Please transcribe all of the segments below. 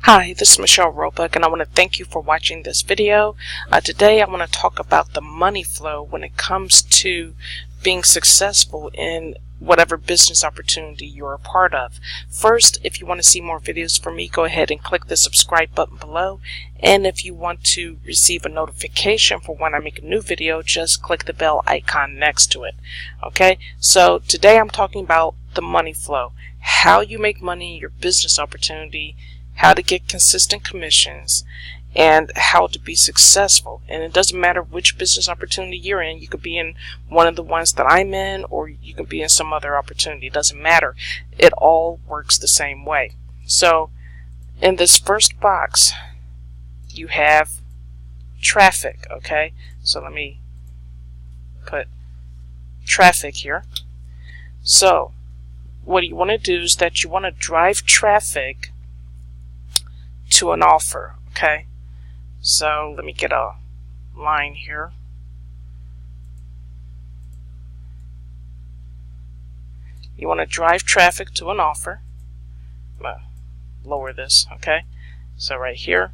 Hi, this is Michelle Roebuck, and I want to thank you for watching this video. Today I want to talk about the money flow when it comes to being successful in whatever business opportunity you're a part of. First, if you want to see more videos from me, go ahead and click the subscribe button below. And if you want to receive a notification for when I make a new video, just click the bell icon next to it. Okay, so today I'm talking about the money flow, how you make money in your business opportunity, how to get consistent commissions, and how to be successful. And it doesn't matter which business opportunity you're in. You could be in one of the ones that I'm in, or you can be in some other opportunity. It doesn't matter. It all works the same way. So in this first box you have traffic. Okay, so let me put traffic here. So what you want to do is that you want to drive traffic to an offer. Okay, so let me get a line here. You want to drive traffic to an offer. I'm going to lower this. Okay, so right here,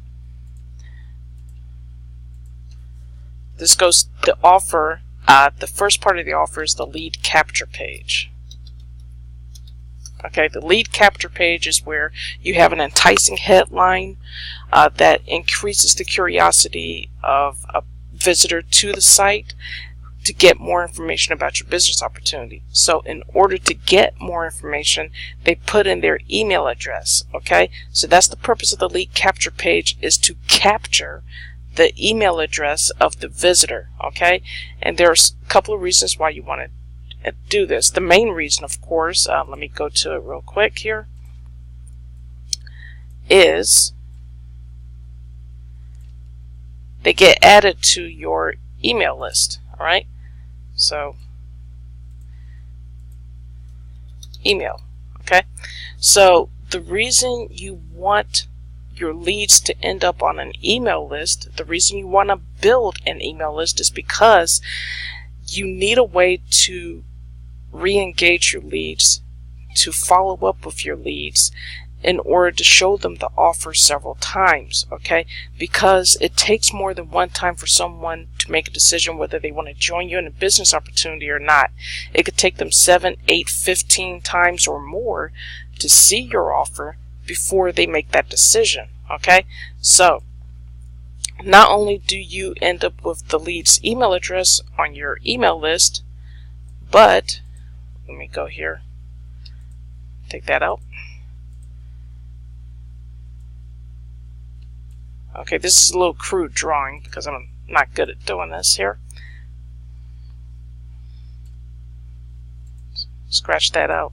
this goes the offer. The first part of the offer is the lead capture page. Okay, the lead capture page is where you have an enticing headline that increases the curiosity of a visitor to the site to get more information about your business opportunity. So in order to get more information, they put in their email address. Okay, so that's the purpose of the lead capture page, is to capture the email address of the visitor. Okay, and there's a couple of reasons why you want to do this. The main reason, of course, let me go to it real quick here, is they get added to your email list. Alright, so email. Okay, so the reason you want your leads to end up on an email list, the reason you want to build an email list, is because you need a way to re-engage your leads, to follow up with your leads in order to show them the offer several times. Okay, because it takes more than one time for someone to make a decision whether they want to join you in a business opportunity or not. It could take them 7, 8, 15 times or more to see your offer before they make that decision. Okay, so not only do you end up with the lead's email address on your email list, but let me go here, take that out. Okay, this is a little crude drawing because I'm not good at doing this here. Scratch that out.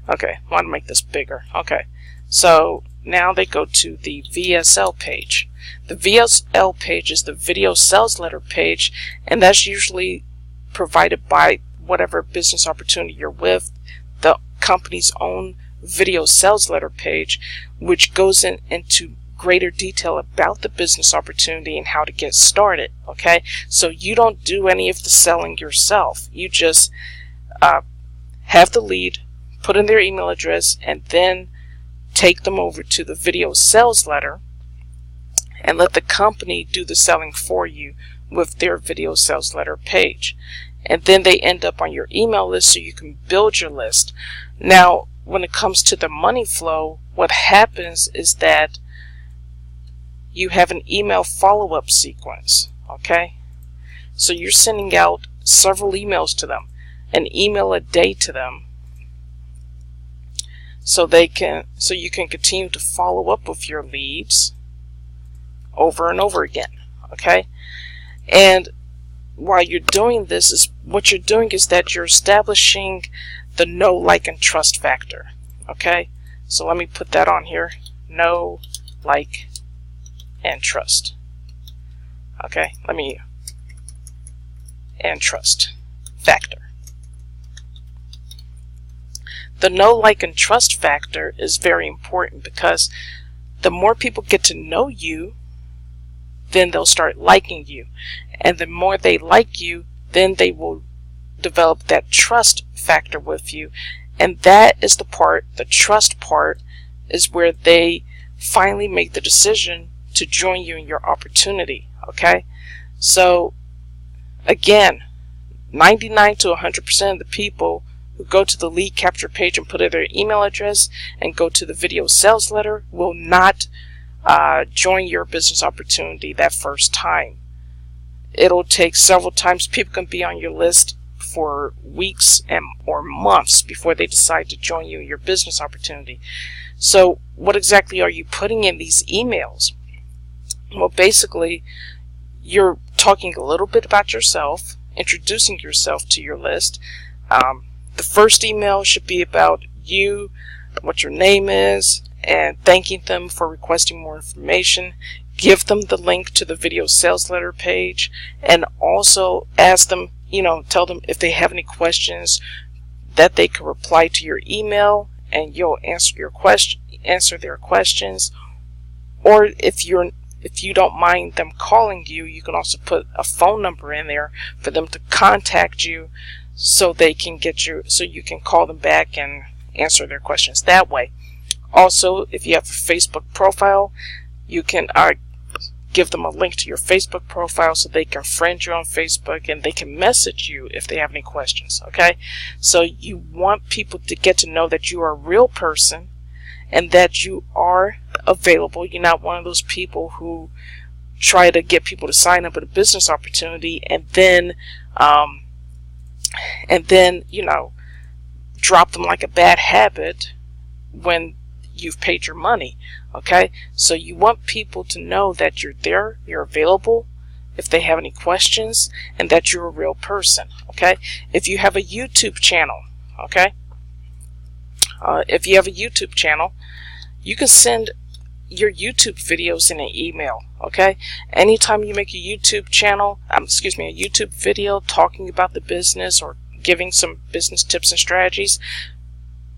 Okay, I want to make this bigger. Okay, so now they go to the VSL page. The VSL page is the video sales letter page, and that's usually provided by whatever business opportunity you're with, the company's own video sales letter page, which goes into greater detail about the business opportunity and how to get started. Okay, so you don't do any of the selling yourself. You just have the lead, put in their email address, and then take them over to the video sales letter and let the company do the selling for you with their video sales letter page. And then they end up on your email list so you can build your list. Now, when it comes to the money flow, what happens is that you have an email follow-up sequence. Okay, so you're sending out several emails to them, an email a day to them, so you can continue to follow up with your leads over and over again. Okay, and while you're doing this, what you're doing is that you're establishing the know, like, and trust factor. Okay, so let me put that on here: know, like, and trust. Okay, and trust factor. The know, like, and trust factor is very important because the more people get to know you, then they'll start liking you. And the more they like you, then they will develop that trust factor with you. And that is the part, the trust part, is where they finally make the decision to join you in your opportunity. Okay, so again, 99 to 100% of the people who go to the lead capture page and put in their email address and go to the video sales letter will not join your business opportunity that first time. It'll take several times. People can be on your list for weeks or months before they decide to join you in your business opportunity. So what exactly are you putting in these emails? Well, basically, you're talking a little bit about yourself, introducing yourself to your list. The first email should be about you, what your name is, and thanking them for requesting more information. Give them the link to the video sales letter page, and also ask them, tell them if they have any questions that they can reply to your email, and you'll answer their questions. Or if you don't mind them calling you, you can also put a phone number in there for them to contact you, so they can get you, so you can call them back and answer their questions that way. Also, if you have a Facebook profile, you can give them a link to your Facebook profile so they can friend you on Facebook and they can message you if they have any questions. Okay, so you want people to get to know that you are a real person and that you are available. You're not one of those people who try to get people to sign up at a business opportunity and then drop them like a bad habit when you've paid your money. Okay, so you want people to know that you're there, you're available if they have any questions, and that you're a real person. Okay, if you have a YouTube channel, okay, you can send your YouTube videos in an email. Okay, anytime you make a YouTube channel, a YouTube video talking about the business or giving some business tips and strategies,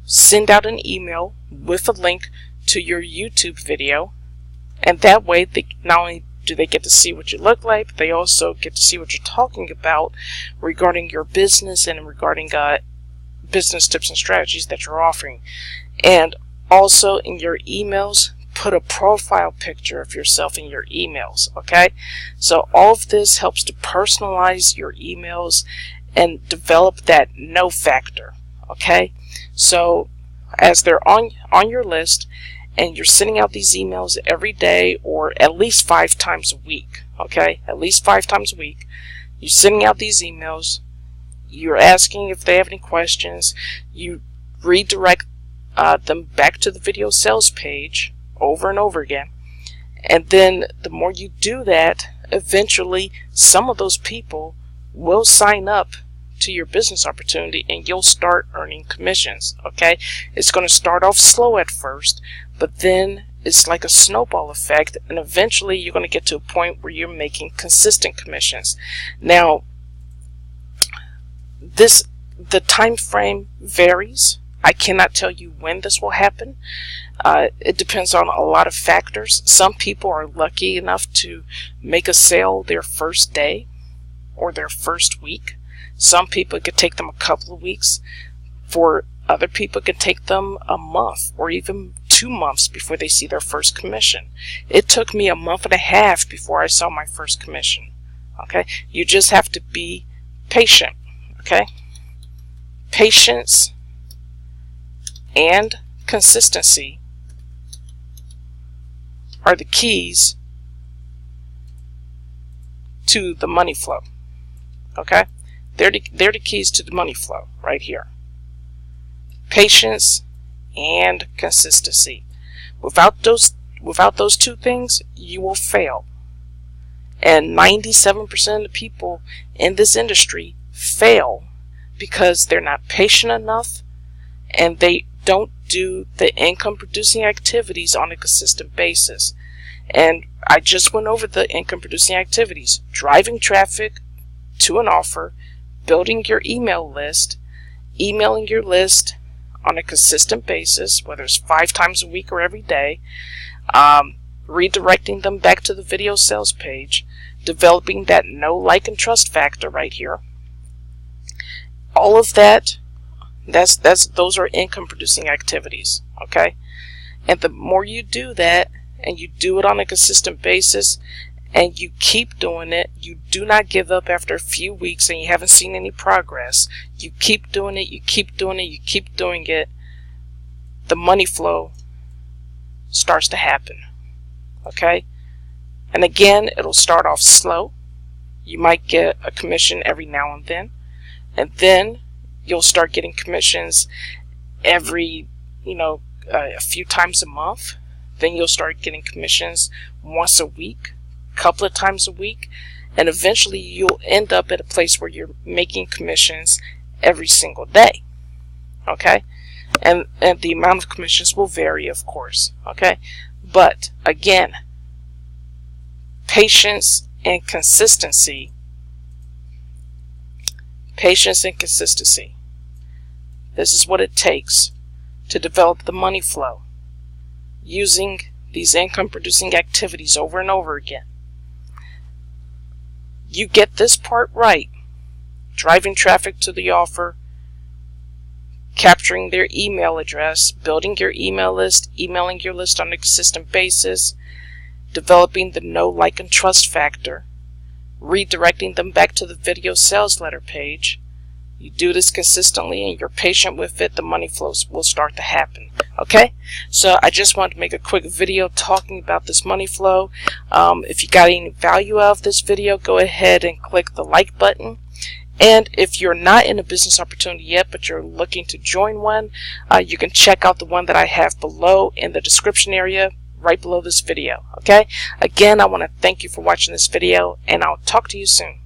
send out an email with a link to your YouTube video, and that way not only do they get to see what you look like, but they also get to see what you're talking about regarding your business and regarding business tips and strategies that you're offering. And also in your emails, put a profile picture of yourself in your emails. Okay, so all of this helps to personalize your emails and develop that know factor. Okay, so as they're on your list and you're sending out these emails every day or at least 5 times a week, okay, at least 5 times a week, you're sending out these emails, you're asking if they have any questions, you redirect them back to the video sales page over and over again, and then the more you do that, eventually some of those people will sign up to your business opportunity and you'll start earning commissions. Okay, it's going to start off slow at first, but then it's like a snowball effect, and eventually you're going to get to a point where you're making consistent commissions. Now, the time frame varies. I cannot tell you when this will happen. It depends on a lot of factors. Some people are lucky enough to make a sale their first day or their first week. Some people, it could take them a couple of weeks. For other people, it could take them a month or even 2 months before they see their first commission. It took me a month and a half before I saw my first commission. Okay, you just have to be patient. Okay, patience and consistency are the keys to the money flow. Okay, they're the keys to the money flow right here. Patience and consistency. Without those 2 things, you will fail. And 97% of the people in this industry fail because they're not patient enough and they don't do the income producing activities on a consistent basis. And I just went over the income producing activities: driving traffic to an offer, building your email list, emailing your list on a consistent basis, whether it's 5 times a week or every day, redirecting them back to the video sales page, developing that know, like, and trust factor right here. All of that, those are income producing activities. Okay, And the more you do that, and you do it on a consistent basis, and you keep doing it, you do not give up after a few weeks and you haven't seen any progress. You keep doing it, you keep doing it, you keep doing it, the money flow starts to happen. Okay? And again, it'll start off slow. You might get a commission every now and then you'll start getting commissions every, a few times a month. Then you'll start getting commissions once a week, couple of times a week, and eventually you'll end up at a place where you're making commissions every single day. Okay? And the amount of commissions will vary, of course. Okay? But again, patience and consistency. Patience and consistency. This is what it takes to develop the money flow using these income producing activities over and over again. You get this part right, driving traffic to the offer, capturing their email address, building your email list, emailing your list on a consistent basis, developing the know, like, and trust factor, redirecting them back to the video sales letter page. You do this consistently and you're patient with it, the money flows will start to happen. Okay? So I just wanted to make a quick video talking about this money flow. If you got any value out of this video, go ahead and click the like button. And if you're not in a business opportunity yet, but you're looking to join one, you can check out the one that I have below in the description area, right below this video. Okay? Again, I want to thank you for watching this video, and I'll talk to you soon.